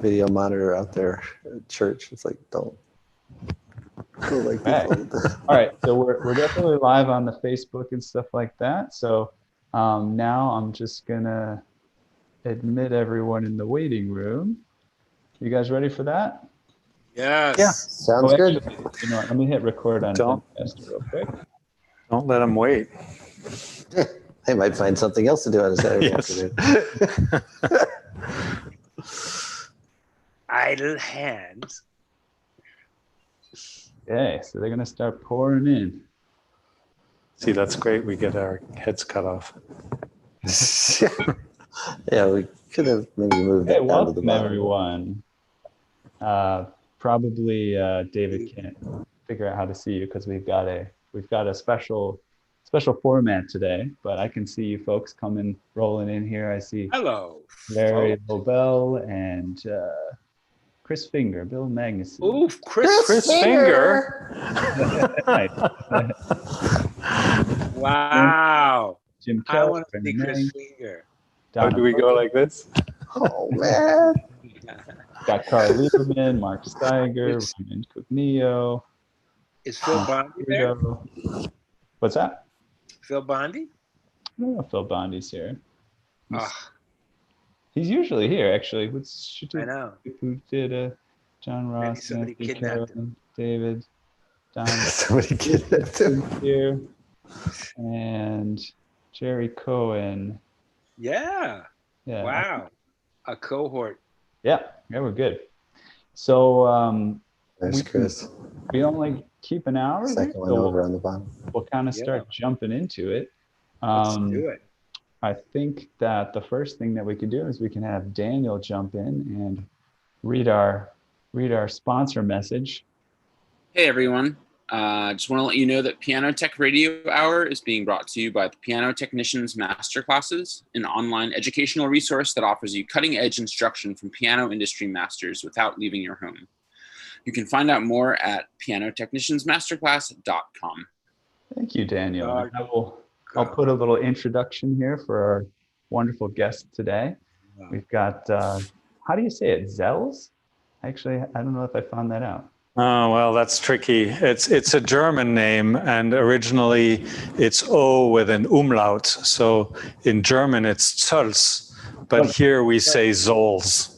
video monitor out there at church. It's like, don't go like this. All right, so we're definitely live on the Facebook and stuff like that. So now I'm just gonna admit everyone in the waiting room. You guys ready for that? Yes. Yeah, sounds good. Actually, you know what, let me hit record on Zencaster real quick. Don't let them wait. They might find something else to do on a Saturday afternoon. Idle hands. Okay, so they're gonna start pouring in. See, that's great. We get our heads cut off. Yeah, we could have maybe moved Hey, that down to the welcome bottom. everyone. Probably David can't figure out how to see you because we've got a special format today, but I can see you folks coming rolling in here. I see Hello. Larry Lobel and Chris Finger, Bill Magnuson. Ooh, Chris Finger. Nice. Wow. Jim I Kelly, want to see Chris Finger. Oh, do we go like this? Oh, man. Got Carl Lieberman, Mark Steiger, Raymond Cognillo. Is Phil Bondi there? What's that? Phil Bondi? I don't know if Phil Bondi's here. Ah, He's usually here, actually. I know. Who did John Ross, somebody Nancy kidnapped Carolyn, David, Don Somebody kidnapped him. here, and Jerry Cohen. Yeah. Yeah. Wow. A cohort. Yeah, we're good. So There's Chris. we only keep an hour. Second one over on the bottom. We'll kind of start jumping into it. Let's do it. I think that the first thing that we can do is we can have Daniel jump in and read our sponsor message. Hey everyone, just want to let you know that Piano Tech Radio Hour is being brought to you by the Piano Technicians Masterclasses, an online educational resource that offers you cutting-edge instruction from piano industry masters without leaving your home. You can find out more at pianotechniciansmasterclass.com. Thank you, Daniel. I'll put a little introduction here for our wonderful guest today. We've got, how do you say it, Zoells? Actually, I don't know if I found that out. Oh, well, that's tricky. It's a German name, and originally it's O with an umlaut. So in German it's Zoells, but here we say Zoells.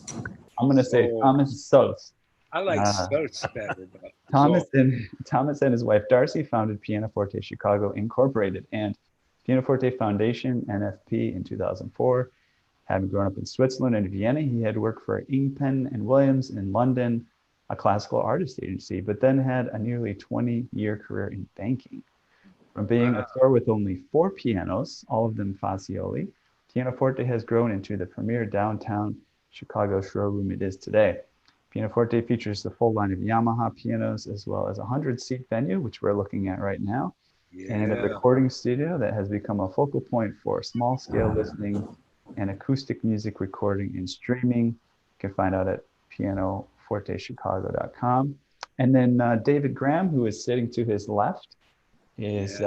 I'm going to say Thomas Zoells. I like Zoells better. Thomas and his wife Darcy founded PianoForte Chicago Incorporated and PianoForte Foundation, NFP, in 2004. Having grown up in Switzerland and Vienna, he had worked for Ingpen and Williams in London, a classical artist agency, but then had a nearly 20-year career in banking. From being a store with only 4 pianos, all of them Fazioli, PianoForte has grown into the premier downtown Chicago showroom it is today. PianoForte features the full line of Yamaha pianos, as well as a 100-seat venue, which we're looking at right now, and a recording studio that has become a focal point for small-scale listening and acoustic music recording and streaming. You can find out at pianofortechicago.com. And then David Graham, who is sitting to his left, is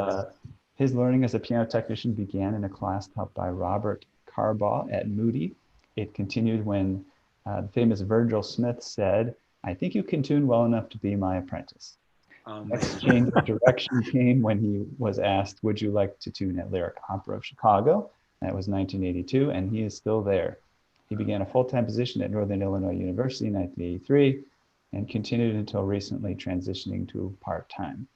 his learning as a piano technician began in a class taught by Robert Carbaugh at Moody. It continued when the famous Virgil Smith said, "I think you can tune well enough to be my apprentice." Next change of direction came when he was asked, "Would you like to tune at Lyric Opera of Chicago?" That was 1982, and he is still there. He began a full-time position at Northern Illinois University in 1983 and continued until recently, transitioning to part-time.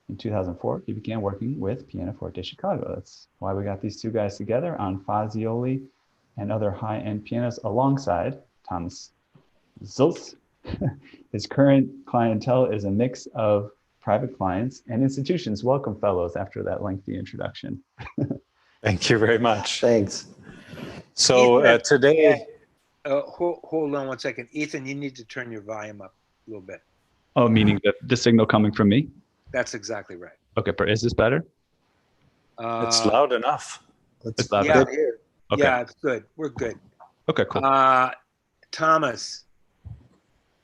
In 2004, he began working with PianoForte Chicago. That's why we got these two guys together on Fazioli and other high-end pianos alongside Thomas Zoells. His current clientele is a mix of private clients and institutions. Welcome, fellows, after that lengthy introduction. Thank you very much. Thanks. So today... hold on one second. Ethan, you need to turn your volume up a little bit. Oh, meaning the signal coming from me? That's exactly right. Okay, is this better? It's loud enough. It's loud. good here. Okay. Yeah, it's good. We're good. Okay, cool. Thomas,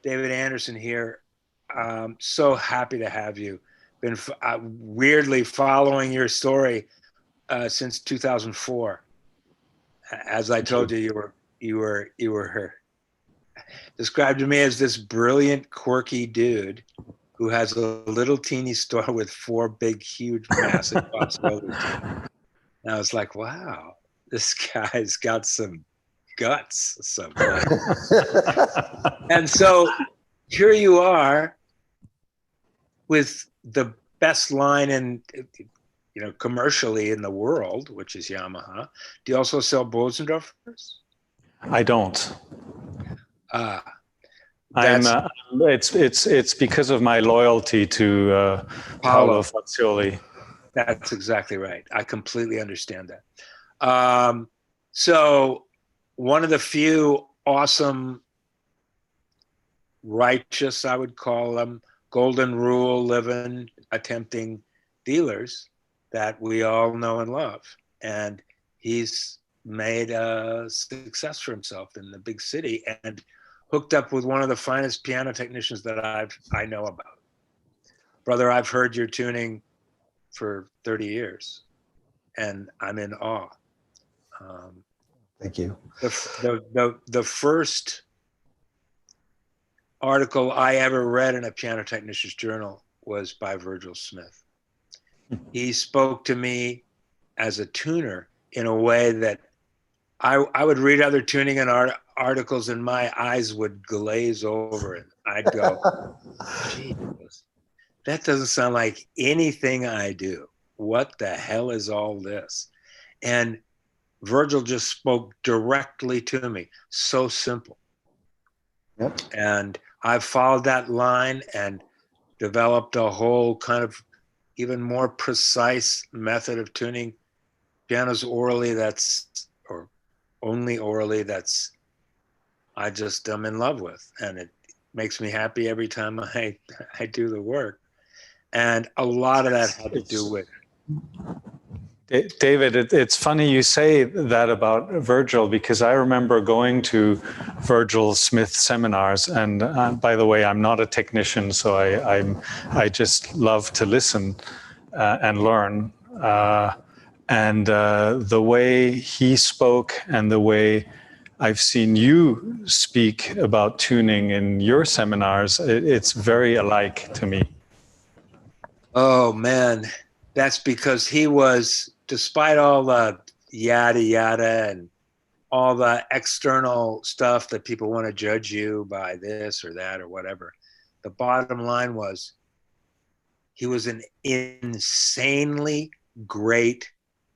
David Anderson here. So happy to have you. Been weirdly following your story since 2004. As I told you, you were described to me as this brilliant, quirky dude who has a little teeny store with 4 big, huge, massive possibilities. And I was like, wow, this guy's got some guts someplace. And so here you are with the best line in, commercially in the world, which is Yamaha. Do you also sell Bosendorfers? I don't. It's because of my loyalty to Paolo Fazioli. That's exactly right. I completely understand that. So one of the few awesome, righteous, I would call them, golden rule living, attempting dealers that we all know and love. And he's made a success for himself in the big city and hooked up with one of the finest piano technicians that I know about. Brother, I've heard your tuning for 30 years and I'm in awe. Thank you. The first article I ever read in a piano technician's journal was by Virgil Smith. He spoke to me as a tuner in a way that I would read other tuning and articles and my eyes would glaze over and I'd go, Jesus, that doesn't sound like anything I do. What the hell is all this? And Virgil just spoke directly to me. So simple. Yep. And I've followed that line and developed a whole kind of even more precise method of tuning pianos orally or only orally I just am in love with. And it makes me happy every time I do the work. And a lot of that had to do with David, it's funny you say that about Virgil, because I remember going to Virgil Smith seminars, and by the way, I'm not a technician, so I just love to listen and learn. And the way he spoke and the way I've seen you speak about tuning in your seminars, it's very alike to me. Oh man, that's because he was, despite all the yada yada and all the external stuff that people want to judge you by this or that or whatever, the bottom line was he was an insanely great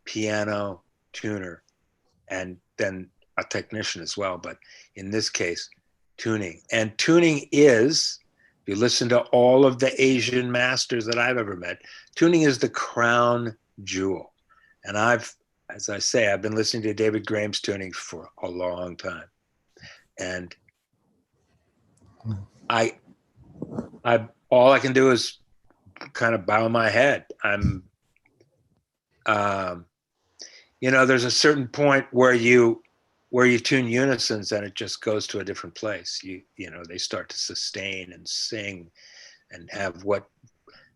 piano tuner and then a technician as well, but in this case, tuning. And tuning is, if you listen to all of the Asian masters that I've ever met, tuning is the crown jewel. And as I say, I've been listening to David Graham's tuning for a long time. And all I can do is kind of bow my head. There's a certain point where you tune unisons and it just goes to a different place. They start to sustain and sing and have what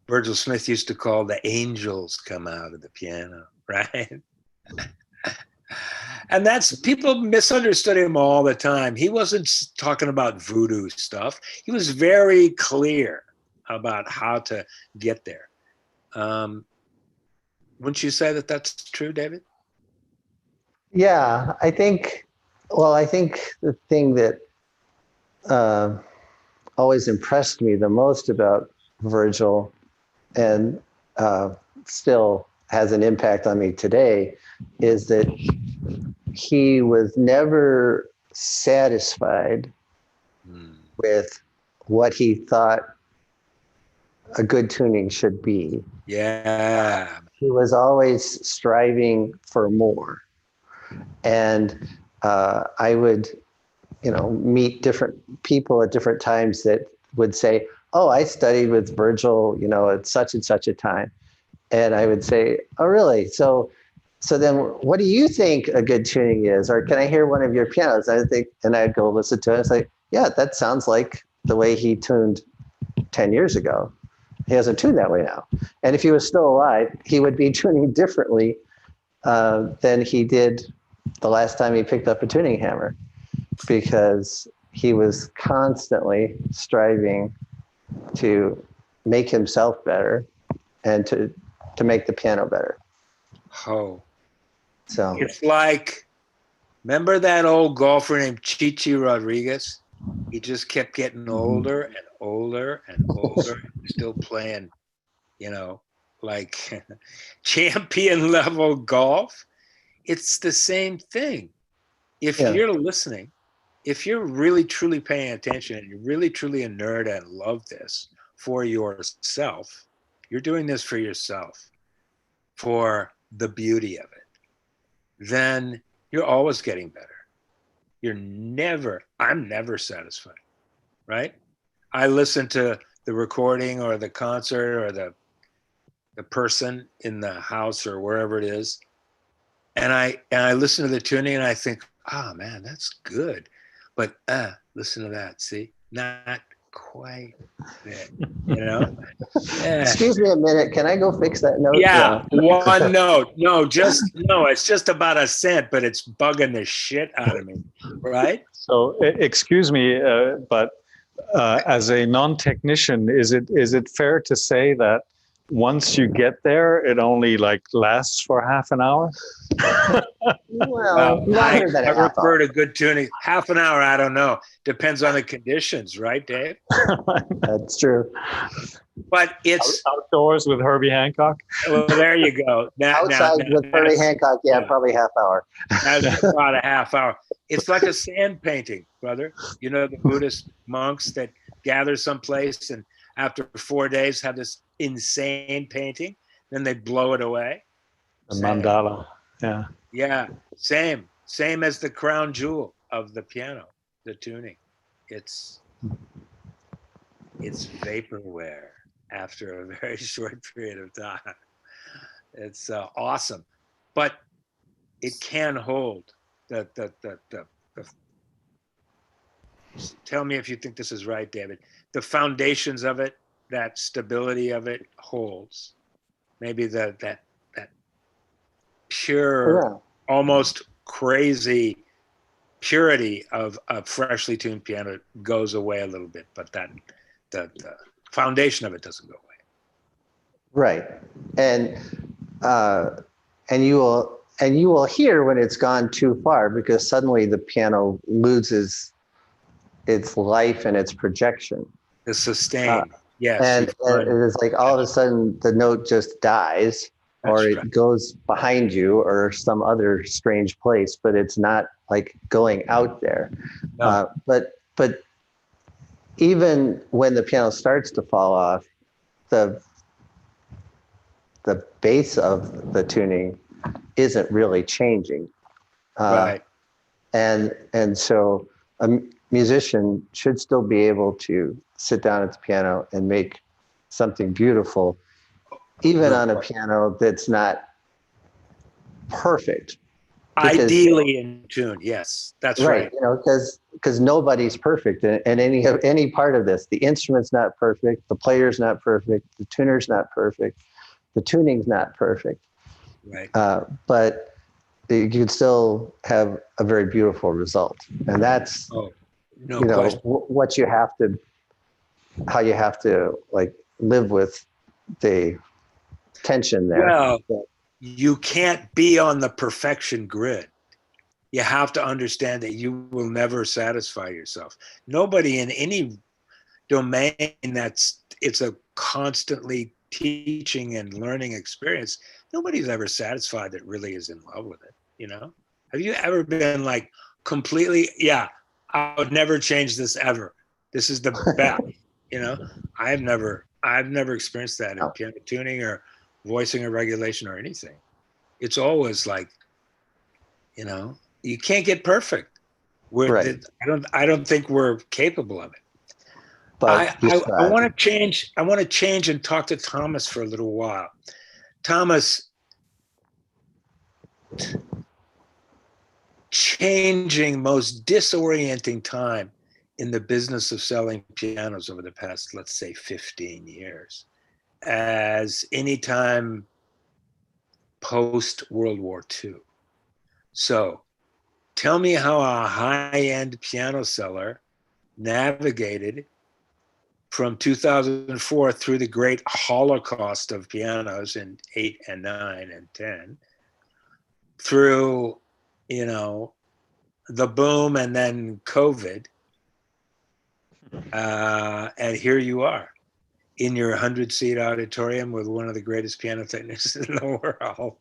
Virgil Smith used to call the angels come out of the piano, right? And people misunderstood him all the time. He wasn't talking about voodoo stuff. He was very clear about how to get there. Wouldn't you say that that's true, David? Yeah, I think the thing that always impressed me the most about Virgil and still has an impact on me today is that he was never satisfied with what he thought a good tuning should be. Yeah. He was always striving for more. And I would, meet different people at different times that would say, oh, I studied with Virgil, at such and such a time. And I would say, oh, really? So then what do you think a good tuning is? Or can I hear one of your pianos? And I'd go listen to it. It's like, yeah, that sounds like the way he tuned 10 years ago. He doesn't tune that way now. And if he was still alive, he would be tuning differently than he did the last time he picked up a tuning hammer, because he was constantly striving to make himself better and to make the piano better. Oh, So it's like, remember that old golfer named Chichi Rodriguez? He just kept getting older and older and older, and still playing, you know, like champion level golf. It's the same thing. If Yeah. you're listening, if you're really truly paying attention and you're really truly a nerd and love this for yourself, you're doing this for yourself, for the beauty of it, then you're always getting better. I'm never satisfied, right? I listen to the recording or the concert or the person in the house or wherever it is, and I listen to the tuning and I think, oh man, that's good. But listen to that. See, not quite it, you know? excuse me a minute, can I go fix that note? Yeah, one note. No, it's just about a cent, but it's bugging the shit out of me, right? So, excuse me, but as a non-technician, is it fair to say that once you get there, it only like lasts for half an hour? Well, I longer than a half refer hour. to good tuning. Half an hour, I don't know. Depends on the conditions, right, Dave? That's true. But it's Outdoors with Herbie Hancock. well, there you go. Outside with Herbie Hancock, yeah, probably half hour. That's about a half hour. It's like a sand painting, brother. You know, the Buddhist monks that gather someplace and after 4 days have this insane painting, then they blow it away. The mandala. Yeah. Yeah, same as the crown jewel of the piano, the tuning. It's vaporware after a very short period of time. It's awesome, but it can hold the tell me if you think this is right, David. The foundations of it, that stability of it holds. Maybe that pure, almost crazy purity of a freshly tuned piano goes away a little bit, but that the foundation of it doesn't go away. Right, and you will hear when it's gone too far, because suddenly the piano loses its life and its projection. The sustain, yes, and it is like all of a sudden the note just dies, or it goes behind you or some other strange place, but it's not like going out there. No. But even when the piano starts to fall off, the base of the tuning isn't really changing. Right. And so a musician should still be able to sit down at the piano and make something beautiful, even on a piano that's not perfect. Ideally in tune, yes, that's right. You know, because nobody's perfect in any part of this. The instrument's not perfect, the player's not perfect, the tuner's not perfect, the tuning's not perfect. Right. But you can still have a very beautiful result, and that's what you have to, how you have to like live with the tension there. Well, you can't be on the perfection grid. You have to understand that you will never satisfy yourself. Nobody in any domain it's a constantly teaching and learning experience. Nobody's ever satisfied that really is in love with it. You know, have you ever been like completely, yeah, I would never change this ever. This is the best. You know, I've never experienced that in piano tuning or voicing or regulation or anything. It's always like, you know, you can't get perfect. I don't think we're capable of it. But I want to change. I want to change and talk to Thomas for a little while. Thomas, changing most disorienting time in the business of selling pianos over the past, let's say, 15 years, as any time post World War II. So tell me how a high-end piano seller navigated from 2004 through the great holocaust of pianos in 8 and 9 and 10, through, the boom and then COVID. And here you are in your 100-seat auditorium with one of the greatest piano technicians in the world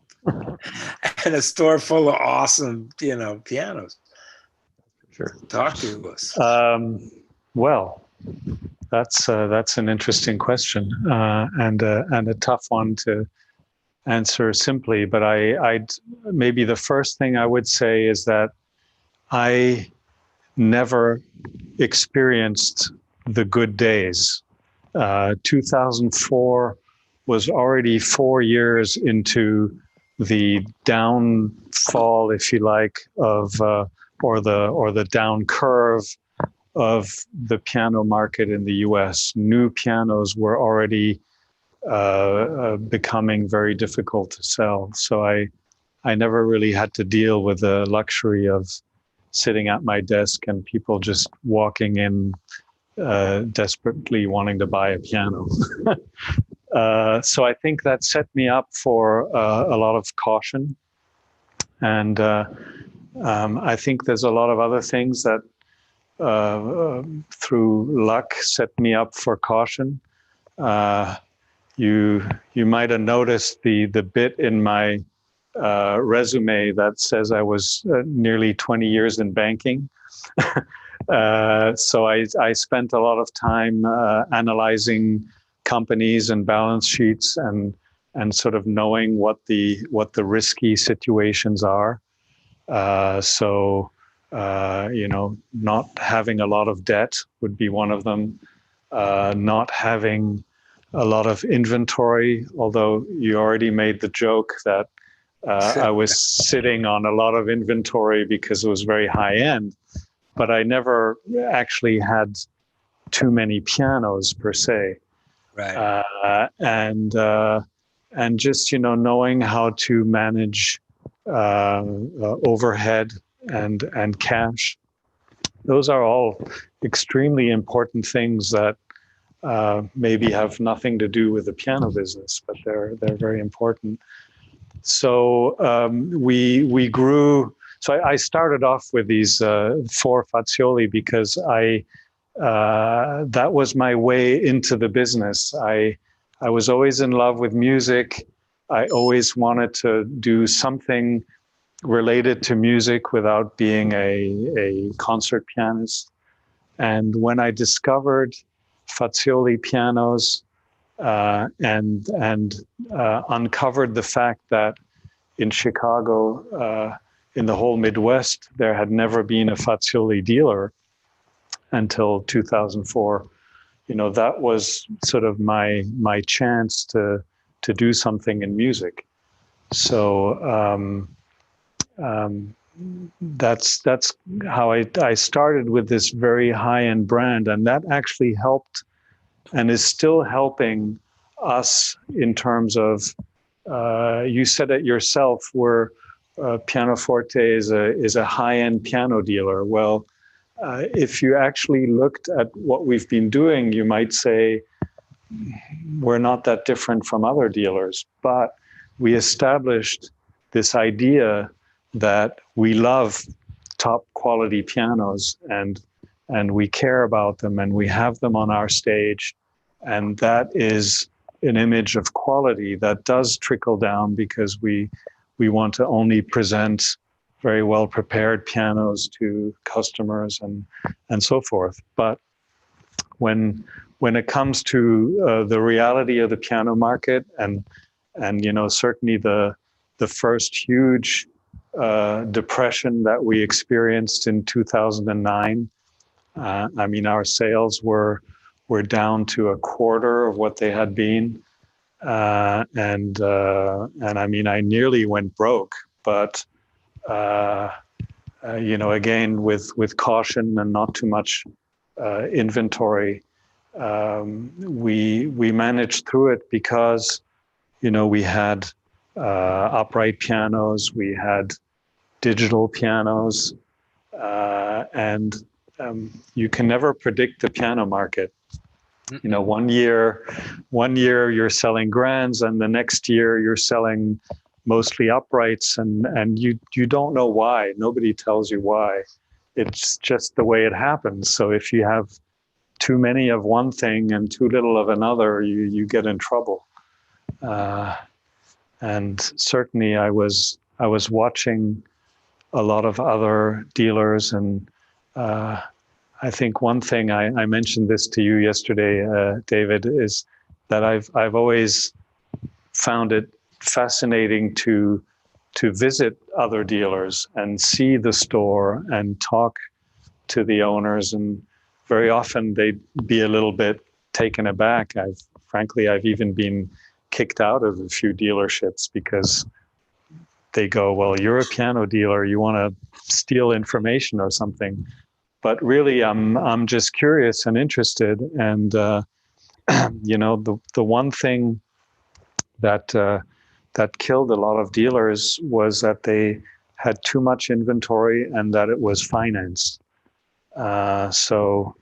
and a store full of awesome, pianos. Sure. Talk to us. Well, that's an interesting question and a tough one to answer simply. But I'd maybe the first thing I would say is that I never experienced the good days. 2004 was already 4 years into the downfall, if you like, of or the down curve of the piano market in the US. New pianos were already becoming very difficult to sell. So I never really had to deal with the luxury of sitting at my desk and people just walking in desperately wanting to buy a piano. So I think that set me up for a lot of caution. And I think there's a lot of other things that through luck set me up for caution. You might have noticed the bit in my resume that says I was nearly 20 years in banking. So I spent a lot of time analyzing companies and balance sheets and sort of knowing what the risky situations are. So not having a lot of debt would be one of them. Not having a lot of inventory, although you already made the joke that I was sitting on a lot of inventory because it was very high end, but I never actually had too many pianos per se. Right. And just, knowing how to manage overhead and cash. Those are all extremely important things that maybe have nothing to do with the piano business, but they're very important. So we grew. So I started off with these 4 Fazioli because that was my way into the business. I was always in love with music. I always wanted to do something related to music without being a concert pianist. And when I discovered Fazioli pianos and uncovered the fact that in Chicago, in the whole Midwest, there had never been a Fazioli dealer until 2004. That was sort of my chance to do something in music. So that's how I started with this very high-end brand, and that actually helped and is still helping us in terms of, you said it yourself, where PianoForte is a high-end piano dealer. Well, if you actually looked at what we've been doing, you might say we're not that different from other dealers, but we established this idea that we love top quality pianos and we care about them and we have them on our stage. And that is an image of quality that does trickle down because we want to only present very well prepared pianos to customers and so forth. But when it comes to the reality of the piano market and certainly the first huge depression that we experienced in 2009, our sales were down to a quarter of what they had been, and I nearly went broke. But again, with caution and not too much inventory, we managed through it because we had upright pianos, we had digital pianos, and you can never predict the piano market. You know, one year you're selling grands, and the next year you're selling mostly uprights, and you don't know why. Nobody tells you why. It's just the way it happens. So if you have too many of one thing and too little of another, you get in trouble. And certainly I was watching a lot of other dealers, and I think one thing I mentioned this to you yesterday, David, is that I've always found it fascinating to visit other dealers and see the store and talk to the owners, and very often they'd be a little bit taken aback. I've even been kicked out of a few dealerships because they go, well, you're a piano dealer, you want to steal information or something. But really, I'm just curious and interested. And you know, the one thing that killed a lot of dealers was that they had too much inventory and that it was financed. So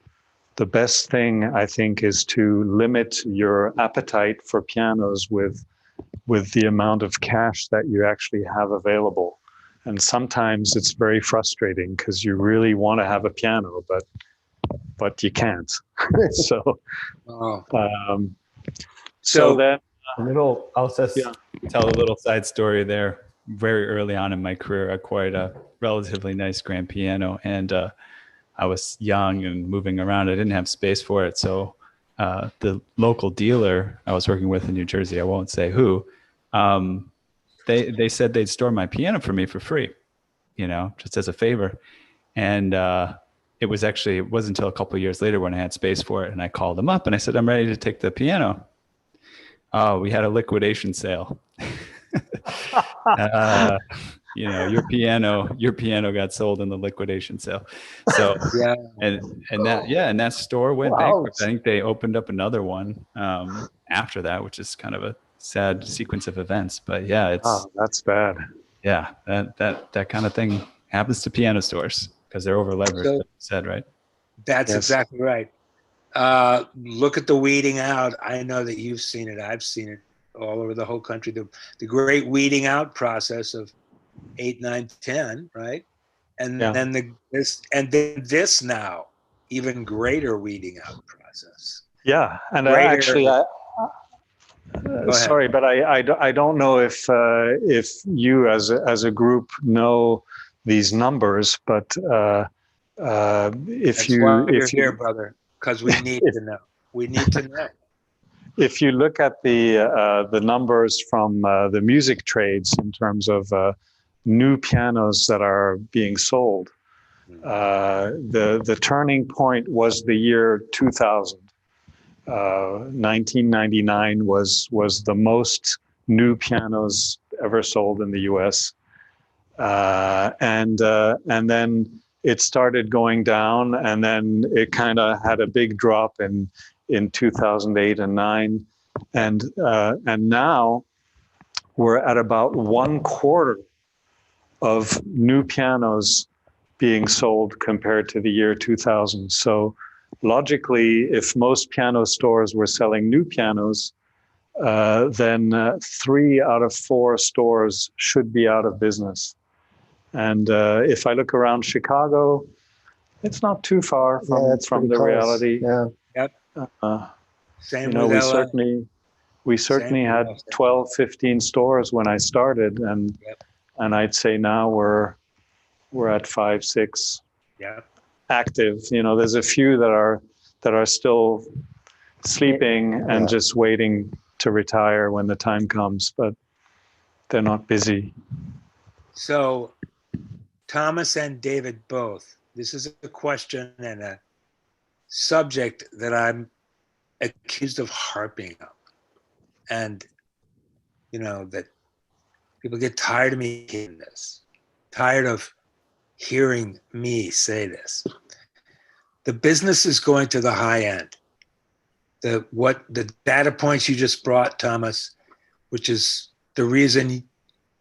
the best thing, I think, is to limit your appetite for pianos with the amount of cash that you actually have available. And sometimes it's very frustrating because you really want to have a piano, but you can't. So, so then I'll just tell a little side story there. Very early on in my career, I acquired a relatively nice grand piano, and I was young and moving around. I didn't have space for it. So the local dealer I was working with in New Jersey, I won't say who, they said they'd store my piano for me for free, you know, just as a favor. And it wasn't until a couple of years later when I had space for it, and I called them up and I said, I'm ready to take the piano. Oh, we had a liquidation sale. You know, your piano got sold in the liquidation sale. So Yeah. and that store went bankrupt. I think they opened up another one after that, which is kind of a sad sequence of events. But yeah, it's that's bad. Yeah, that kind of thing happens to piano stores because they're over leveraged, like you said, right? That's exactly right. Look at the weeding out. I know that you've seen it. I've seen it all over the whole country. The great weeding out process of 8, 9, 10, right? And then this now, even greater weeding out process. Yeah, and sorry, but I don't know if you as a group know these numbers, but if you're here, brother, because we need to know. We need to know. If you look at the numbers from the music trades in terms of new pianos that are being sold, the turning point was the year 2000. 1999 was the most new pianos ever sold in the U.S. And then it started going down, and then it kind of had a big drop in 2008 and 9, and now we're at about 1/4 of new pianos being sold compared to the year 2000. So logically, if most piano stores were selling new pianos, then 3 out of 4 stores should be out of business. And if I look around Chicago, it's not too far from the reality. Yeah. Yep. Same you know, with we certainly had 12, 15 stores when I started, and I'd say now we're at 5, 6. Yeah. Active. You know, there's a few that are still sleeping and just waiting to retire when the time comes, but they're not busy. So Thomas and David both, this is a question and a subject that I'm accused of harping on. And, you know, that people get tired of me hearing this, tired of hearing me say this. The business is going to the high end. The data points you just brought, Thomas, which is the reason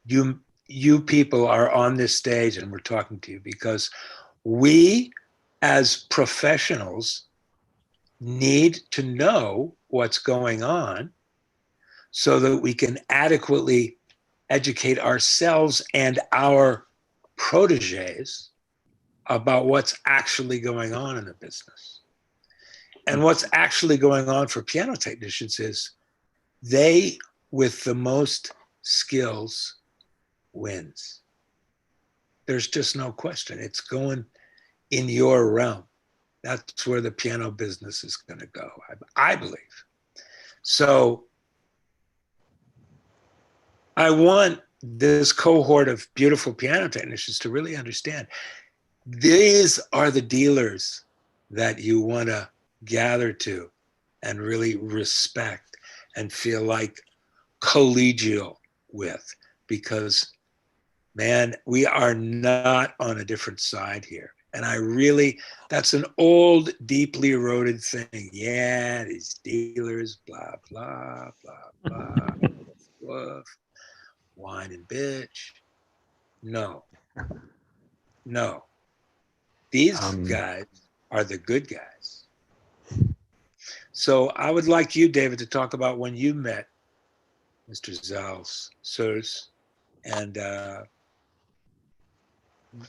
you people are on this stage and we're talking to you, because we as professionals, need to know what's going on so that we can adequately educate ourselves and our proteges about what's actually going on in the business. And what's actually going on for piano technicians is they with the most skills wins. There's just no question. It's going in your realm. That's where the piano business is going to go, I believe. So I want this cohort of beautiful piano technicians to really understand these are the dealers that you want to gather to and really respect and feel like collegial with, because man, we are not on a different side here. And I really, that's an old, deeply eroded thing. Yeah, these dealers, blah, blah, blah, blah, woof, wine and bitch. No, no. These guys are the good guys. So I would like you, David, to talk about when you met Mr. Zoells, and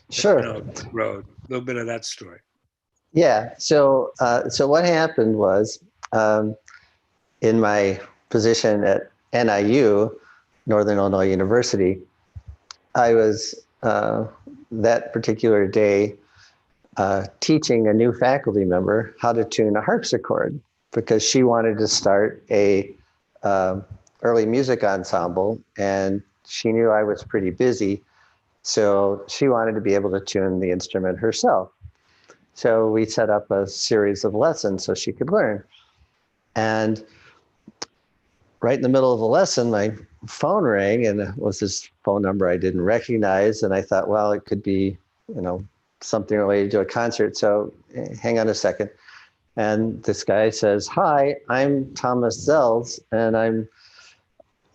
Sure. Road, a little bit of that story. Yeah. So what happened was, in my position at NIU, Northern Illinois University, I was that particular day teaching a new faculty member how to tune a harpsichord, because she wanted to start a early music ensemble, and she knew I was pretty busy. So she wanted to be able to tune the instrument herself. So we set up a series of lessons so she could learn. And right in the middle of the lesson, my phone rang, and it was this phone number I didn't recognize. And I thought, well, it could be, something related to a concert. So hang on a second. And this guy says, "Hi, I'm Thomas Zoells, and I'm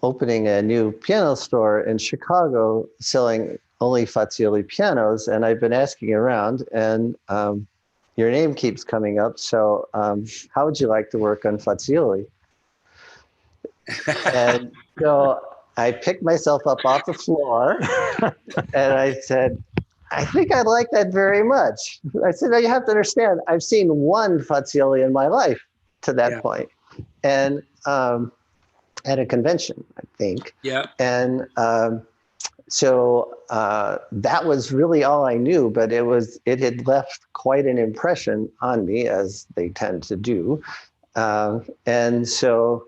opening a new piano store in Chicago selling only Fazioli pianos. And I've been asking around, and your name keeps coming up. So how would you like to work on Fazioli?" And so I picked myself up off the floor and I said, "I think I'd like that very much." I said, "Now you have to understand, I've seen one Fazioli in my life to that point. And at a convention, I think. Yeah. And so that was really all I knew, but it had left quite an impression on me, as they tend to do. And so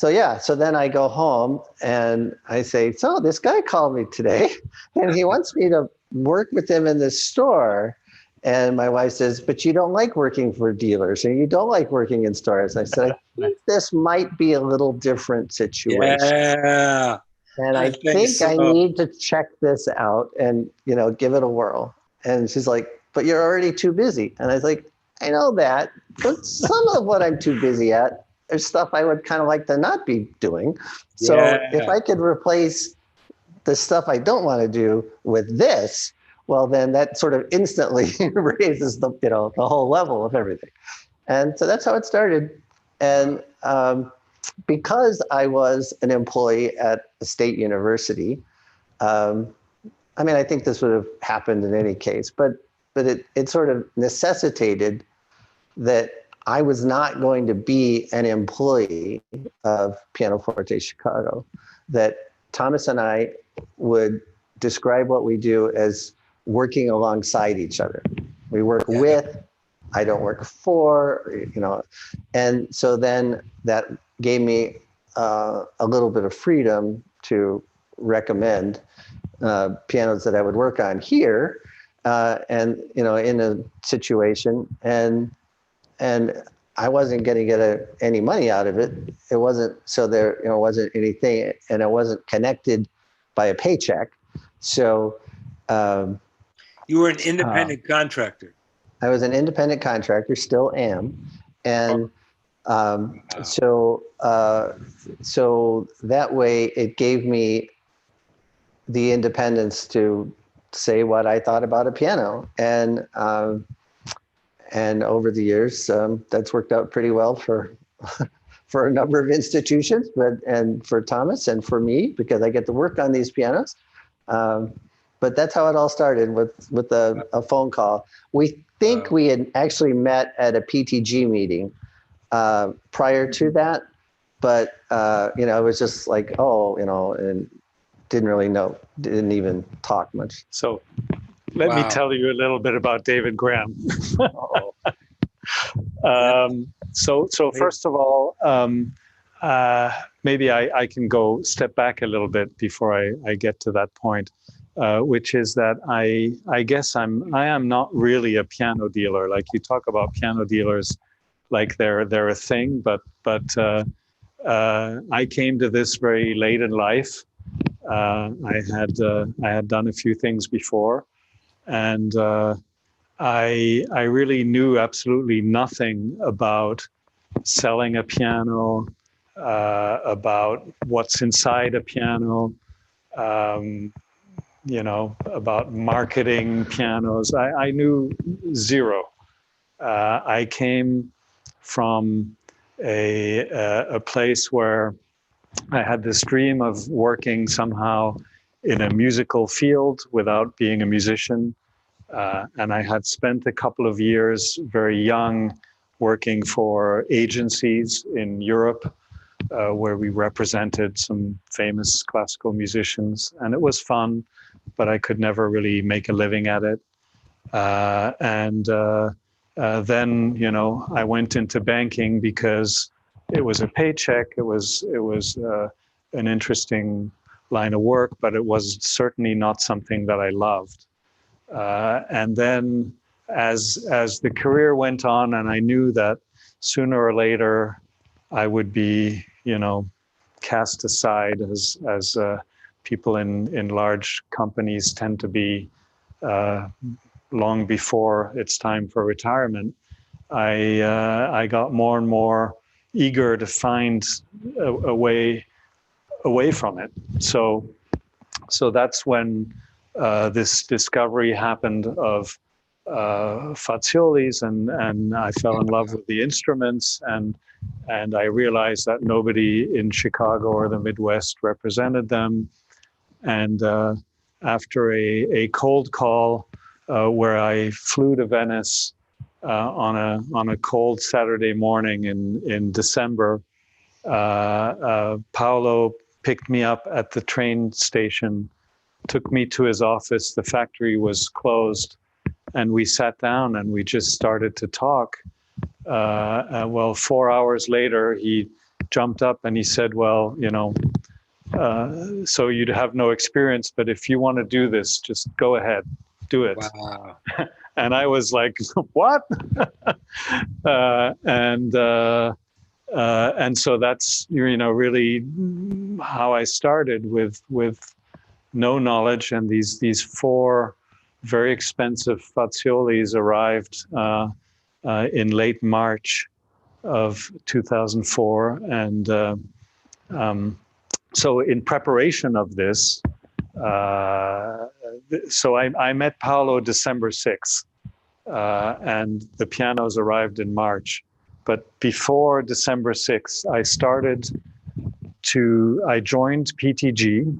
then I go home and I say, "So this guy called me today and he wants me to work with him in this store." And my wife says, "But you don't like working for dealers and you don't like working in stores." I said, "I think this might be a little different situation. Yeah. And I think so. I need to check this out and, give it a whirl." And she's like, "But you're already too busy." And I was like, "I know that, but some of what I'm too busy at is stuff I would kind of like to not be doing. So if I could replace the stuff I don't want to do with this, well, then that sort of instantly raises the whole level of everything." And so that's how it started. And because I was an employee at a state university, I think this would have happened in any case, but it sort of necessitated that I was not going to be an employee of PianoForte Chicago, that Thomas and I would describe what we do as working alongside each other. We work with, I don't work for, and so then that gave me a little bit of freedom to recommend pianos that I would work on here, and in a situation, and I wasn't going to get any money out of it. It wasn't, so there wasn't anything, and it wasn't connected by a paycheck. So you were an independent contractor. I was an independent contractor, still am, and so that way it gave me the independence to say what I thought about a piano. And and over the years, that's worked out pretty well for for a number of institutions, and for Thomas and for me, because I get to work on these pianos. But that's how it all started, with a phone call. We think we had actually met at a PTG meeting prior to that, but it was just like, and didn't even talk much. So let me tell you a little bit about David Graham. So first of all, maybe I can go step back a little bit before I get to that point, which is that I guess I am not really a piano dealer. Like, you talk about piano dealers like they're a thing, but I came to this very late in life. I had done a few things before, and I really knew absolutely nothing about selling a piano, about what's inside a piano, about marketing pianos. I knew zero. I came from a place where I had this dream of working somehow in a musical field without being a musician. And I had spent a couple of years very young working for agencies in Europe, where we represented some famous classical musicians. And it was fun, but I could never really make a living at it. Then, I went into banking because it was a paycheck. It was an interesting line of work, but it was certainly not something that I loved. And then as the career went on, and I knew that sooner or later I would be, cast aside as people in large companies tend to be, long before it's time for retirement, I got more and more eager to find a way away from it. So that's when this discovery happened of Faziolis, and I fell in love with the instruments, and I realized that nobody in Chicago or the Midwest represented them. And after a cold call, where I flew to Venice on a cold Saturday morning in December, Paolo picked me up at the train station, took me to his office. The factory was closed, and we sat down and we just started to talk. 4 hours later, he jumped up and he said, well, so you'd have no experience, but if you want to do this, just go ahead, do it. Wow. And I was like, what? And so that's, really how I started with no knowledge. And these four very expensive Faziolis arrived in late March of 2004. And so in preparation of this, so I met Paolo December 6th, and the pianos arrived in March. But before December 6th, I joined PTG,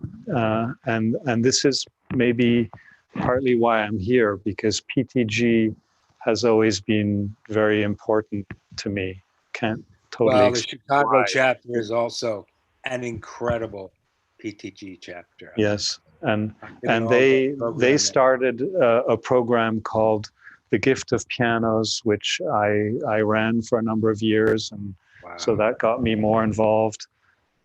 and this is maybe partly why I'm here, because PTG has always been very important to me. Can't totally. Well, the Chicago why. chapter is also an incredible PTG chapter. Yes, and they started a program called The Gift of Pianos, which I ran for a number of years, and so that got me more involved.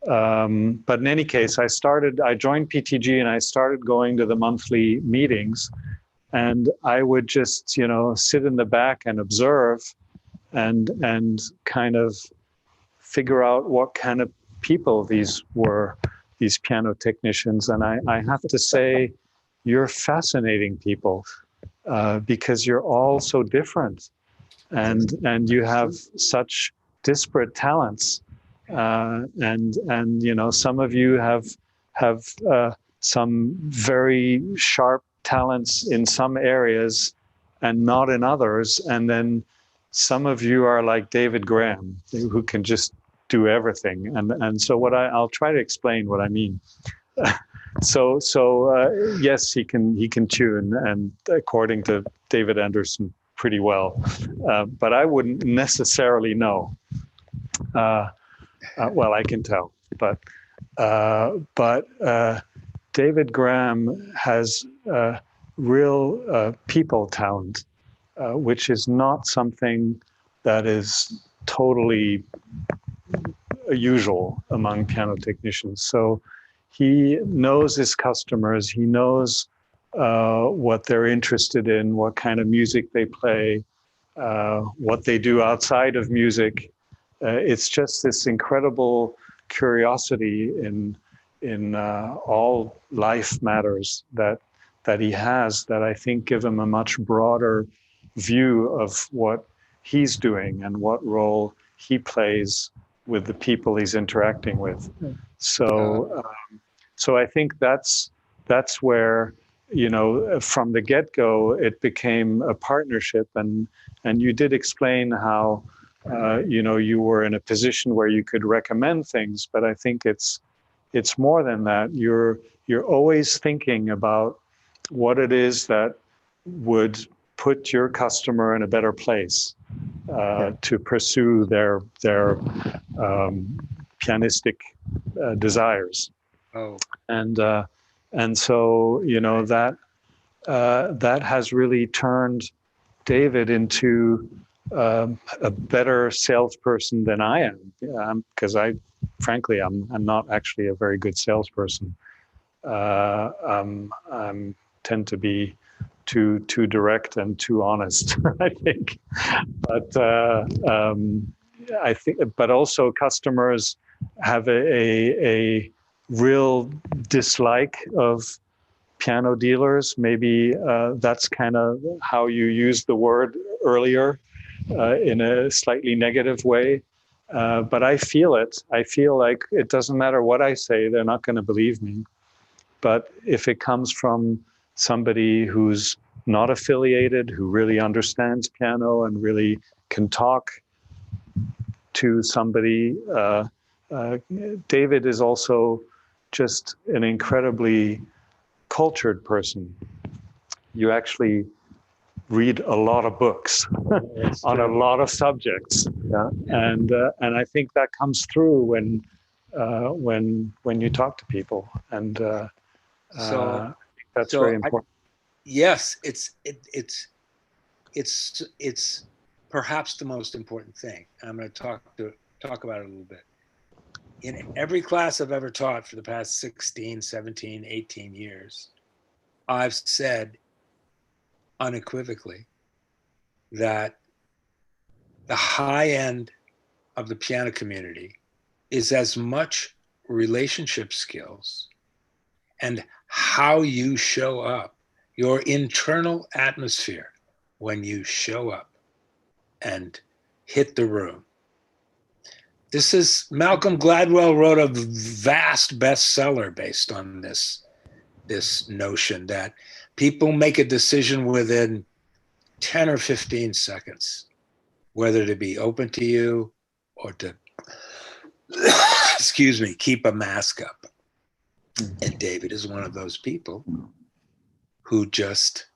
But in any case, I joined PTG, and I started going to the monthly meetings, and I would just, sit in the back and observe and kind of figure out what kind of people these were, these piano technicians. And I have to say, you're fascinating people, because you're all so different, and you have such disparate talents. And some of you have some very sharp talents in some areas, and not in others. And then some of you are like David Graham, who can just do everything. And so I'll try to explain what I mean. So yes, he can tune, and according to David Anderson, pretty well. But I wouldn't necessarily know. Well, I can tell, but David Graham has real people talent, which is not something that is totally usual among piano technicians. So he knows his customers, he knows what they're interested in, what kind of music they play, what they do outside of music. It's just this incredible curiosity in all life matters that he has, that I think give him a much broader view of what he's doing and what role he plays with the people he's interacting with. So I think that's where, from the get-go, it became a partnership. And you did explain how, you were in a position where you could recommend things, but I think it's more than that. You're always thinking about what it is that would put your customer in a better place to pursue their pianistic desires. Oh. And so that has really turned David into a better salesperson than I am, because frankly I'm not actually a very good salesperson. I tend to be too direct and too honest, I think. But I think, but also customers have a real dislike of piano dealers. Maybe that's kind of how you used the word earlier, in a slightly negative way. But I feel it. I feel like it doesn't matter what I say, they're not going to believe me. But if it comes from somebody who's not affiliated, who really understands piano and really can talk to somebody, David is also just an incredibly cultured person. You actually read a lot of books on a lot of subjects, and I think that comes through when you talk to people, and so that's very important. Yes, it's perhaps the most important thing. I'm going to talk about it a little bit. In every class I've ever taught for the past 16, 17, 18 years, I've said unequivocally that the high end of the piano community is as much relationship skills and how you show up, your internal atmosphere when you show up and hit the room. This is, Malcolm Gladwell wrote a vast bestseller based on this notion that people make a decision within 10 or 15 seconds, whether to be open to you or to, excuse me, keep a mask up. And David is one of those people who just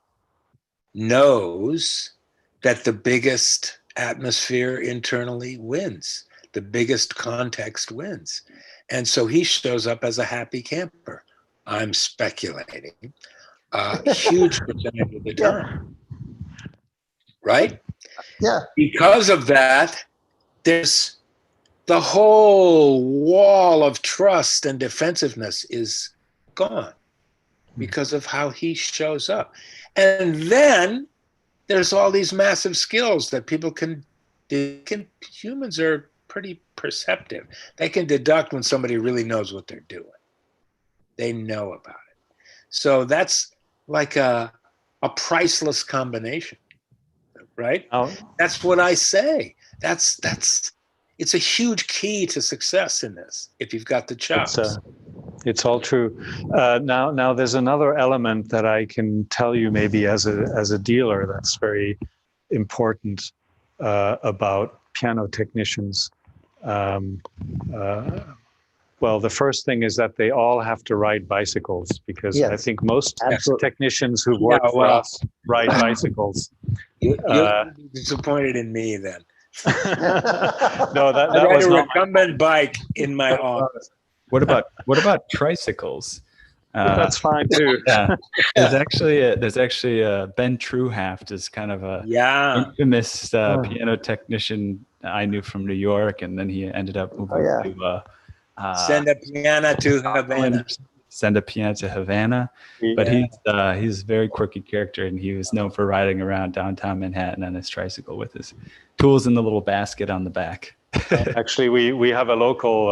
knows that the biggest atmosphere internally wins. The biggest context wins. And so he shows up as a happy camper. I'm speculating. A huge percentage of the time. Right? Yeah. Because of that, there's the whole wall of trust and defensiveness is gone because of how he shows up. And then there's all these massive skills that people can humans are pretty perceptive. They can deduct when somebody really knows what they're doing. They know about it. So that's like a priceless combination, right? Oh. That's what I say. That's It's a huge key to success in this if you've got the chops. It's all true. Now there's another element that I can tell you maybe as a dealer that's very important about piano technicians. Well, the first thing is that they all have to ride bicycles, because I think most technicians who work for us ride bicyles. You'll be disappointed in me then. No, that I ride was a not recumbent bike in my office. What about tricycles? That's fine too. Yeah, there's actually a Ben Truehaft is kind of a infamous piano technician I knew from New York, and then he ended up moving to Send a piano to Havana. Send a piano to Havana. But he's a very quirky character, and he was known for riding around downtown Manhattan on his tricycle with his tools in the little basket on the back. Actually, we have a local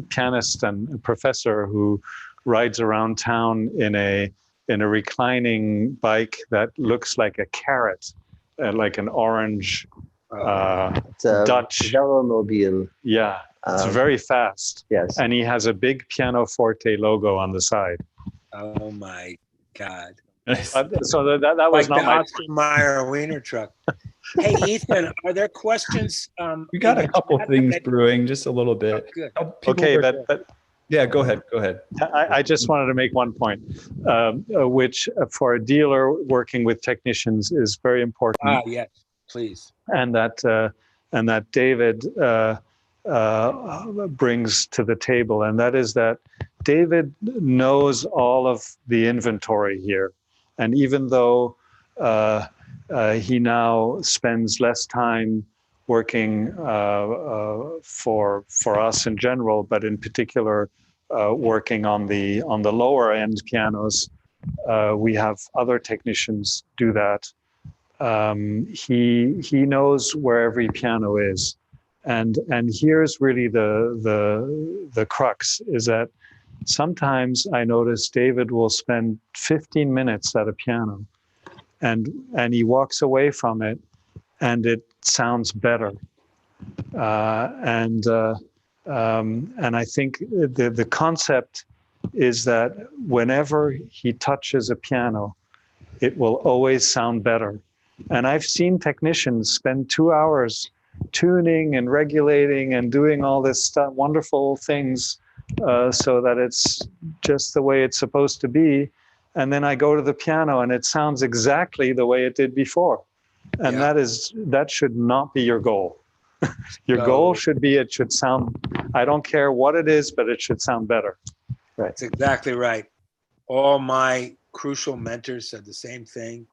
pianist and professor who rides around town in a reclining bike that looks like a carrot, like an orange it's a Dutch velomobile. Yeah, it's very fast. Yes, and he has a big PianoForte logo on the side. Oh my God! So that was like not the my Oscar Mayer Wiener truck. Hey, Ethan, are there questions? We got a couple things brewing, just a little bit. Good. Okay, but yeah, go ahead. I just wanted to make one point, which for a dealer working with technicians is very important. Yes, please. And that David brings to the table, and that is that David knows all of the inventory here, and even though he now spends less time working for us in general, but in particular working on the lower end pianos, we have other technicians do that. He knows where every piano is, and here's really the crux, is that sometimes I notice David will spend 15 minutes at a piano, and he walks away from it, and it sounds better. And I think the concept is that whenever he touches a piano, it will always sound better. And I've seen technicians spend 2 hours tuning and regulating and doing all this stuff, wonderful things, so that it's just the way it's supposed to be. And then I go to the piano and it sounds exactly the way it did before. And that should not be your goal. Your goal should be, it should sound, I don't care what it is, but it should sound better. Right. That's exactly right. All my crucial mentors said the same thing.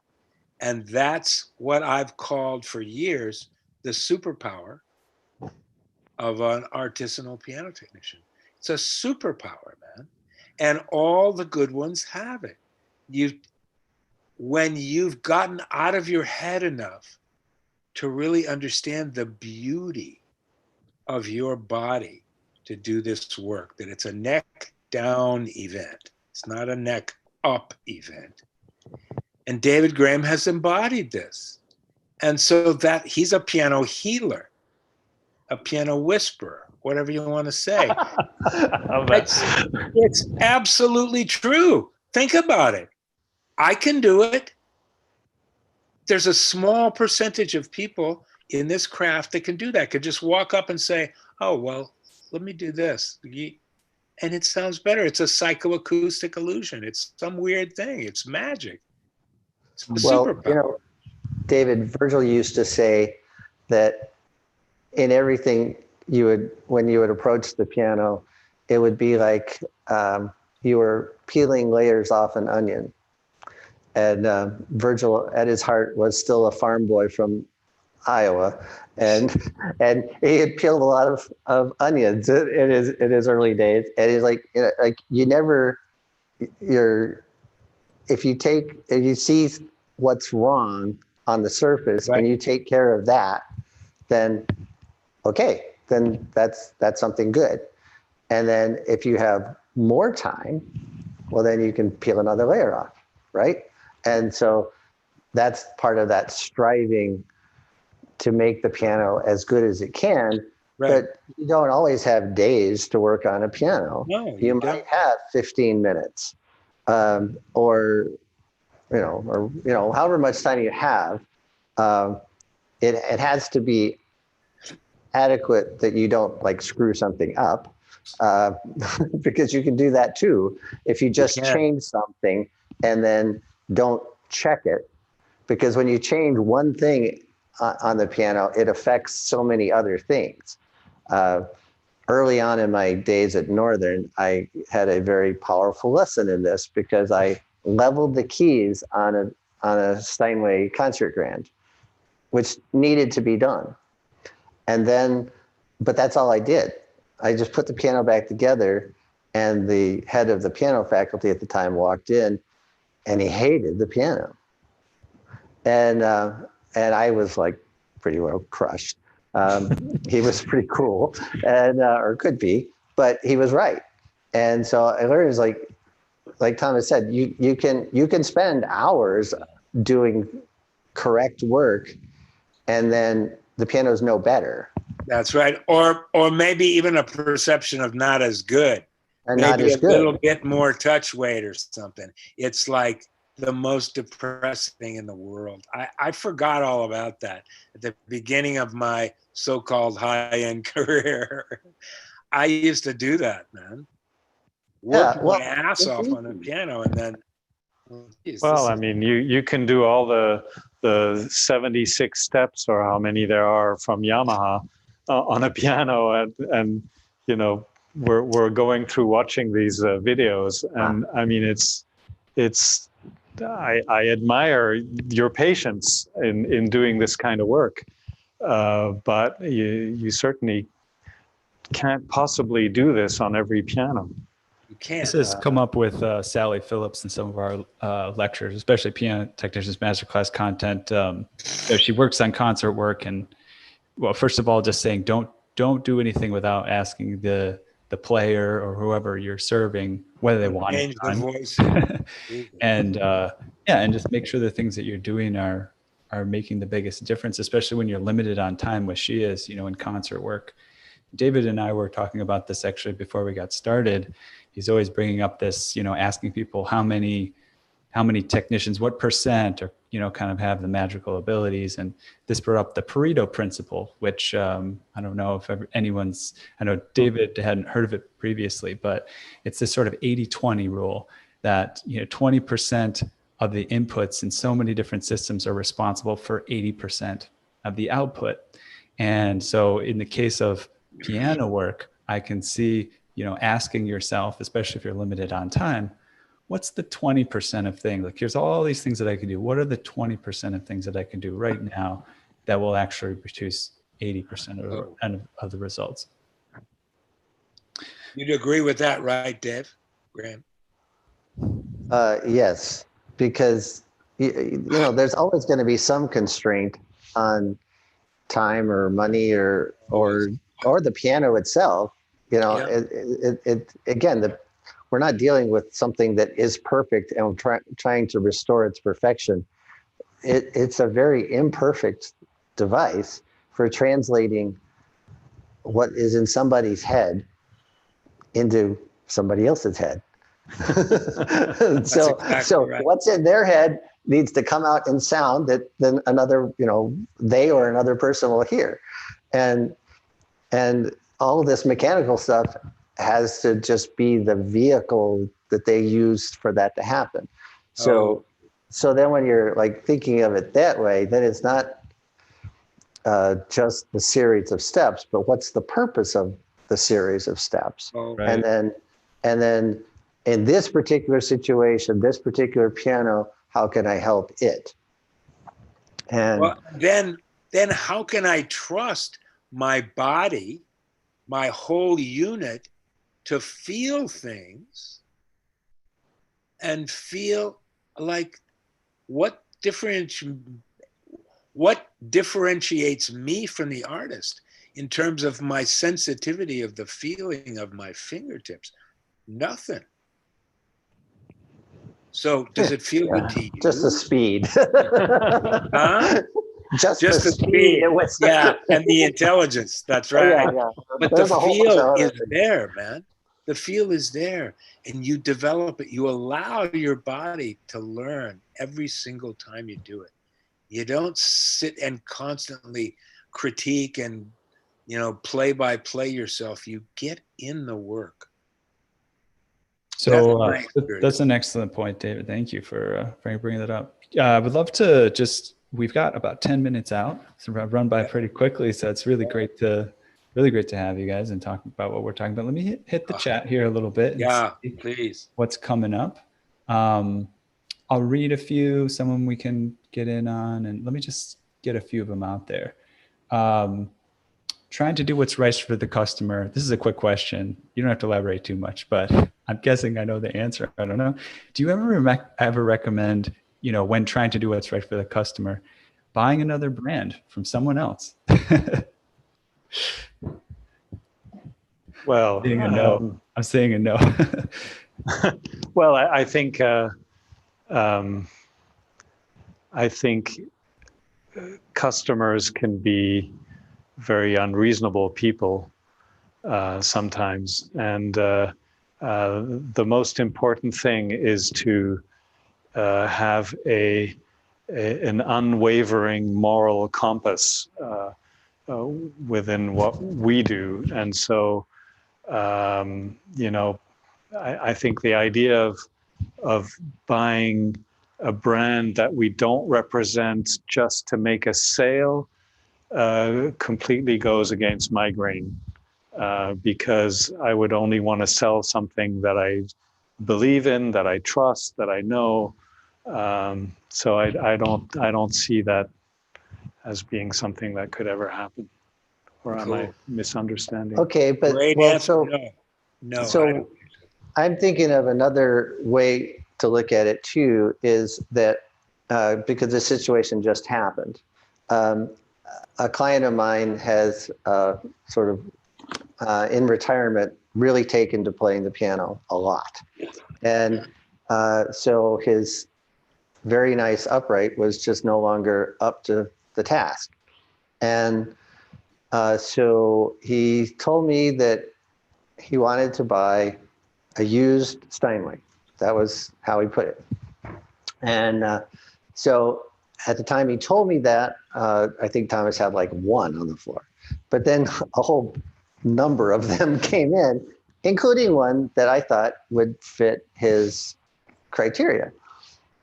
And that's what I've called for years the superpower of an artisanal piano technician. It's a superpower, man. And all the good ones have it. When you've gotten out of your head enough to really understand the beauty of your body to do this work, that it's a neck down event. It's not a neck up event. And David Graham has embodied this. And so that he's a piano healer, a piano whisperer, whatever you want to say. It's absolutely true. Think about it. I can do it. There's a small percentage of people in this craft that can do that, could just walk up and say, oh, well, let me do this. And it sounds better. It's a psychoacoustic illusion. It's some weird thing. It's magic. Well, you know, David, Virgil used to say that in everything when you would approach the piano, it would be like you were peeling layers off an onion. And Virgil, at his heart, was still a farm boy from Iowa, and he had peeled a lot of onions in his early days. And he's like, you know, like if you see what's wrong on the surface, right, and you take care of that, then okay, then that's something good. And then if you have more time, well, then you can peel another layer off, right? And so that's part of that striving to make the piano as good as it can, Right. But you don't always have days to work on a piano. No, You you might don't. have 15 minutes, or however much time you have. It has to be adequate that you don't like screw something up, because you can do that too if you just can. change something and then don't check it. Because when you change one thing on the piano, it affects so many other things. Early on in my days at Northern, I had a very powerful lesson in this because I leveled the keys on a Steinway concert grand, which needed to be done. And then, but that's all I did. I just put the piano back together, and the head of the piano faculty at the time walked in, and he hated the piano. And I was like pretty well crushed. He was pretty cool, and or could be, but he was right. And so I learned, is like Thomas said, you can spend hours doing correct work, and then the piano's no better. That's right. Or maybe even a perception of not as good. And maybe not as a good. little bit more touch weight or something. It's like the most depressing thing in the world. I forgot all about that at the beginning of my so-called high-end career. I used to do that, man. Work my ass off on the piano, and then, geez, Well, I mean, you can do all the 76 steps or how many there are from Yamaha on a piano, and you know, we're going through watching these videos, and I mean, it's I admire your patience in doing this kind of work, but you certainly can't possibly do this on every piano. you can't. This has come up with Sally Phillips in some of our lectures, especially Piano Technicians Masterclass content. She works on concert work, and well, first of all, just saying don't do anything without asking the player or whoever you're serving whether they want change it the done. voice. And and just make sure the things that you're doing are making the biggest difference, especially when you're limited on time, which she is, in concert work. David and I were talking about this actually before we got started. He's always bringing up this, asking people how many technicians, what percent are, kind of have the magical abilities. And this brought up the Pareto principle, which I don't know if I know David hadn't heard of it previously, but it's this sort of 80-20 rule that, 20% of the inputs in so many different systems are responsible for 80% of the output. And so in the case of piano work, I can see, asking yourself, especially if you're limited on time, what's the 20% of things? Like, here's all these things that I can do. What are the 20% of things that I can do right now that will actually produce 80% of the results? You'd agree with that, right, Dave? Graham? Yes, because there's always going to be some constraint on time or money or the piano itself. Again, we're not dealing with something that is perfect and trying to restore its perfection. It's a very imperfect device for translating what is in somebody's head into somebody else's head. So right. What's in their head needs to come out in sound that then another, they or another person will hear. And all of this mechanical stuff has to just be the vehicle that they used for that to happen. So then when you're like thinking of it that way, then it's not just the series of steps, but what's the purpose of the series of steps? Right. And then in this particular situation, this particular piano, how can I help it? And then how can I trust my body, my whole unit, to feel things and feel like what differentiates me from the artist in terms of my sensitivity of the feeling of my fingertips? Nothing. So does it feel good to you? Just the speed. Huh? just Just the the speed. speed. It was Yeah, and the intelligence. That's right. yeah, yeah. But There's the a whole bunch of feel other is things. there, man. The feel is there, and you develop it. You allow your body to learn every single time you do it. You don't sit and constantly critique and, play by play yourself. You get in the work. So That's my experience. that's an excellent point, David. Thank you for bringing that up. I would love to we've got about 10 minutes out, so I've run by pretty quickly. So it's really great to have you guys and talk about what we're talking about. Let me hit the chat here a little bit. And Yeah, see please. what's coming up. I'll read a few, some of them we can get in on, and let me just get a few of them out there. Trying to do what's right for the customer. This is a quick question. You don't have to elaborate too much, but I'm guessing I know the answer. I don't know. Do you ever recommend, when trying to do what's right for the customer, buying another brand from someone else? Well, I'm saying a no. well, I think customers can be very unreasonable people sometimes, and the most important thing is to have an unwavering moral compass within what we do. And so, I think the idea of buying a brand that we don't represent just to make a sale completely goes against my grain, because I would only want to sell something that I believe in, that I trust, that I know. So I don't see that as being something that could ever happen. Or am I misunderstanding? Okay, but Great answer. No. So I'm thinking of another way to look at it too, is that because the situation just happened. A client of mine has sort of in retirement really taken to playing the piano a lot. And so his very nice upright was just no longer up to the task. And so he told me that he wanted to buy a used Steinway. That was how he put it. And so at the time he told me that, I think Thomas had like one on the floor. But then a whole number of them came in, including one that I thought would fit his criteria.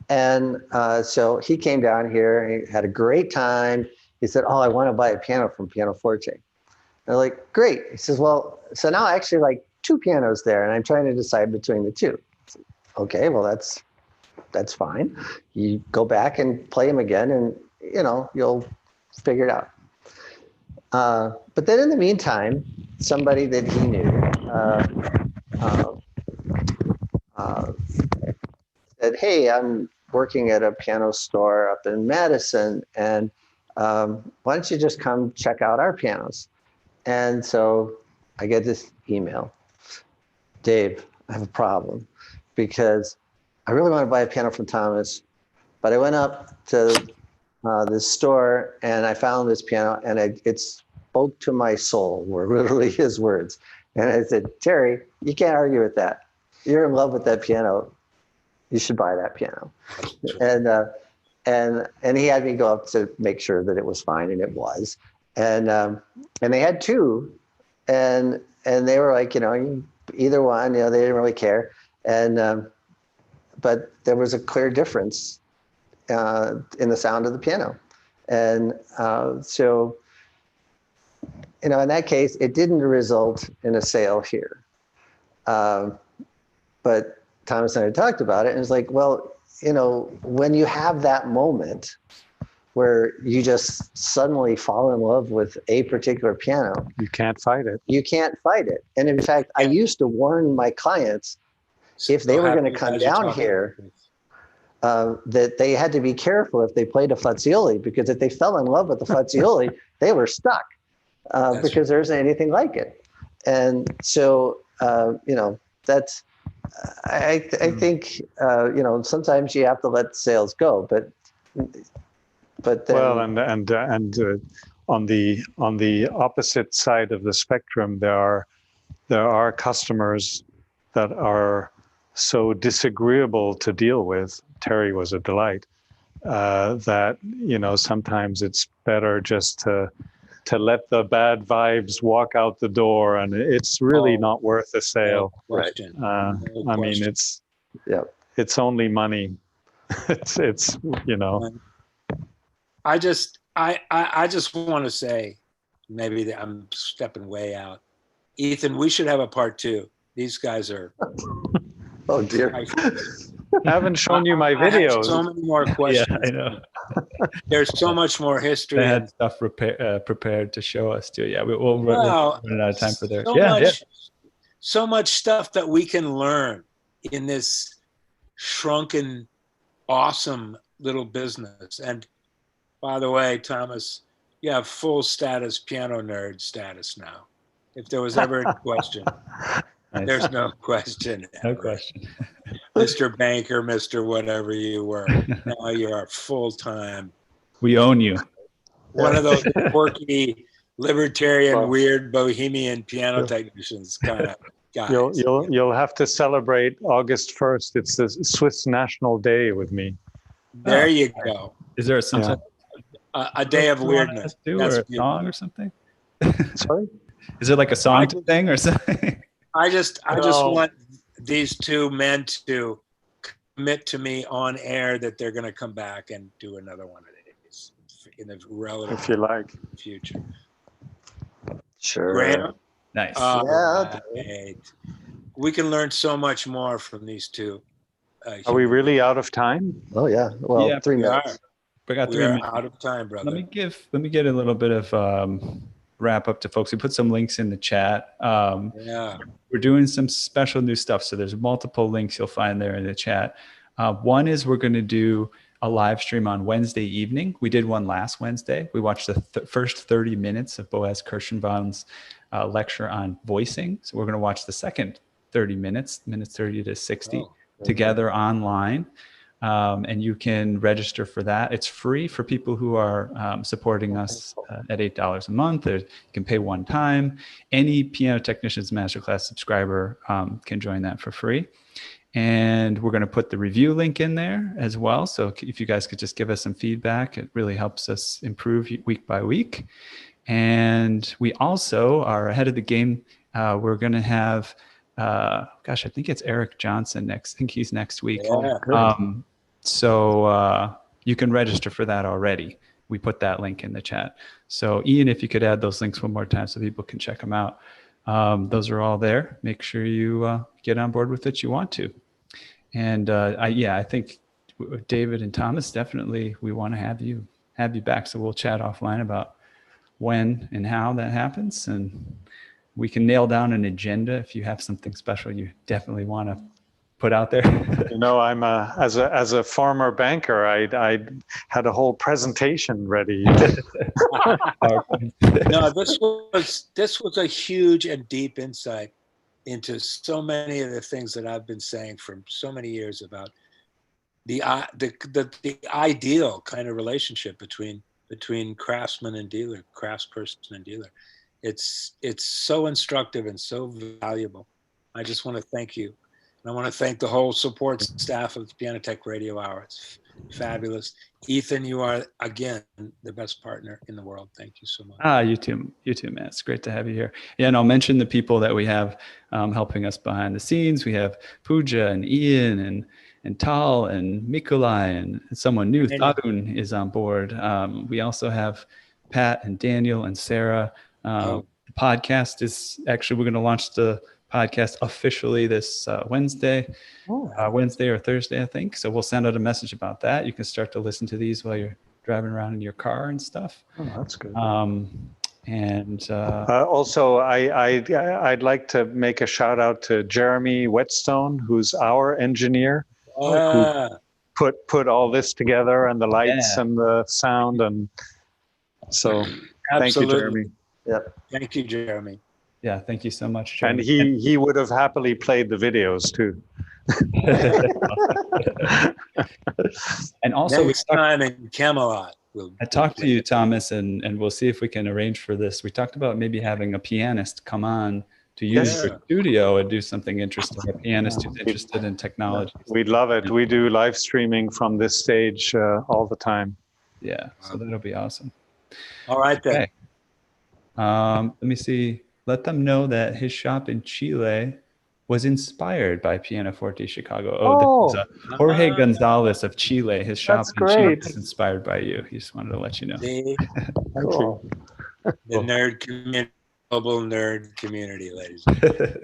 And so he came down here and he had a great time. He said, "Oh, I want to buy a piano from PianoForte." And I'm like, "Great." He says, "Well, so now I actually like two pianos there, and I'm trying to decide between the two." Said, "Okay, well, that's fine. You go back and play them again, and you'll figure it out." But then in the meantime, somebody that he knew said, "Hey, I'm working at a piano store up in Madison, and why don't you just come check out our pianos?" And so I get this email: "Dave, I have a problem because I really want to buy a piano from Thomas, but I went up to this store and I found this piano and it spoke to my soul," were literally his words. And I said, "Terry, you can't argue with that. You're in love with that piano. You should buy that piano." And he had me go up to make sure that it was fine, and it was. And they had two, and they were like, either one, they didn't really care. And but there was a clear difference in the sound of the piano. And so, in that case, it didn't result in a sale here. But Thomas and I talked about it, and it's like, well, when you have that moment where you just suddenly fall in love with a particular piano, You can't fight it. you can't fight it. And in fact, I used to warn my clients, if they were going to come down here, that they had to be careful if they played a Fazioli, because if they fell in love with the Fazioli, they were stuck because there isn't anything like it. And so, that's, I think, sometimes you have to let sales go, but but then, Well, and on the opposite side of the spectrum, there are customers that are so disagreeable to deal with. Terry was a delight. That sometimes it's better just to let the bad vibes walk out the door, and it's really not worth a sale. No question. I mean, yeah. it's only money. it's I just want to say, maybe that I'm stepping way out. Ethan, we should have a part 2. These guys are. Oh dear. I haven't shown you my I have videos. so many more questions. Yeah, I know. There's so much more history. They had stuff prepared to show us too. Yeah, we'll run out of time for there. So much stuff that we can learn in this shrunken, awesome little business. And by the way, Thomas, you have full status piano nerd status now. If there was ever a question, Nice. there's no question. No ever. question. Mr. Banker, Mr. whatever you were. Now you are full-time. We own you. One of those quirky, libertarian, weird, bohemian piano technicians kind of guys. You'll have to celebrate August 1st. It's the Swiss National Day with me. There you go. Is there some A day of weirdness. or a song or something? Sorry? Is it like a song thing or something? I just want these two men to commit to me on air that they're going to come back and do another one of these in the relative if you like future. Sure. Graham, Nice. we can learn so much more from these two. Are we really out of time? Oh yeah. Well, Yeah, 3 We minutes. are. We got 3 We are minutes. out of time, brother. Let me get a little bit of wrap up to folks. We put some links in the chat. Yeah. We're doing some special new stuff. So there's multiple links you'll find there in the chat. One is we're going to do a live stream on Wednesday evening. We did one last Wednesday. We watched the first 30 minutes of Boaz Kirschenbaum's lecture on voicing. So we're going to watch the second 30 minutes 30 to 60 together online. And you can register for that. It's free for people who are supporting us at $8 a month. You can pay one time. Any Piano Technicians Masterclass subscriber can join that for free. And we're going to put the review link in there as well. So if you guys could just give us some feedback, it really helps us improve week by week. And we also are ahead of the game. We're going to have, I think it's Eric Johnson next. I think he's next week. Yeah. So you can register for that already. We put that link in the chat. So Ian, if you could add those links one more time so people can check them out. Those are all there. Make sure you get on board with it. You want to. And I think David and Thomas, definitely we want to have you back. So we'll chat offline about when and how that happens. And we can nail down an agenda if you have something special you definitely want to put out there. I'm as a former banker, I had a whole presentation ready. No, this was a huge and deep insight into so many of the things that I've been saying for so many years about the ideal kind of relationship between craftsman and dealer, craftsperson and dealer. It's so instructive and so valuable. I just want to thank you. And I want to thank the whole support staff of the Piano Tech Radio Hour. It's fabulous. Ethan, you are, again, the best partner in the world. Thank you so much. You too, man. It's great to have you here. Yeah, and I'll mention the people that we have helping us behind the scenes. We have Pooja and Ian and Tal and Mikolai and someone new, Tadun, is on board. We also have Pat and Daniel and Sarah. The podcast is actually, we're going to launch the podcast officially this Wednesday or Thursday, I think. So we'll send out a message about that. You can start to listen to these while you're driving around in your car and stuff. Oh, that's good. Also, I'd like to make a shout out to Jeremy Whetstone, who's our engineer, who put all this together, and the lights and the sound, and so thank you, Jeremy. Yep. Thank you, Jeremy. Yeah, thank you so much, Jeremy. And he would have happily played the videos too. And also, next time in Camelot. I talked to you, Thomas, and we'll see if we can arrange for this. We talked about maybe having a pianist come on to use Yes. your studio and do something interesting. A pianist who's interested in technology. We'd love it. We do live streaming from this stage all the time. Yeah, so that'll be awesome. All right then. Okay. Let me see. Let them know that his shop in Chile was inspired by PianoForte Chicago. Oh, this is Jorge Gonzalez of Chile. His shop That's in Chile great. is inspired by you. He just wanted to let you know. See, Cool. the nerd community, global nerd community, ladies. And gentlemen.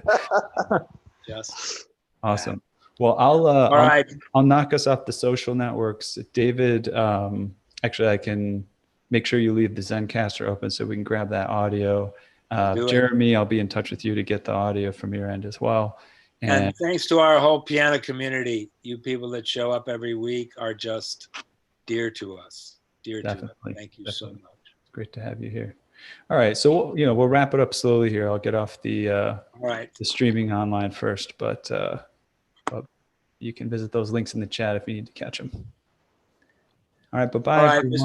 Just Awesome. Well, I'll all right. I'll knock us off the social networks. David, actually, I can make sure you leave the Zencaster open so we can grab that audio. Do it. Jeremy, I'll be in touch with you to get the audio from your end as well. And thanks to our whole piano community, you people that show up every week are just dear to us. Dear Definitely, to us. Thank you so definitely. much. It's great to have you here. All right, so we'll wrap it up slowly here. I'll get off the All right. the streaming online first, but you can visit those links in the chat if you need to catch them. All right, bye-bye. All right, everyone. Mr.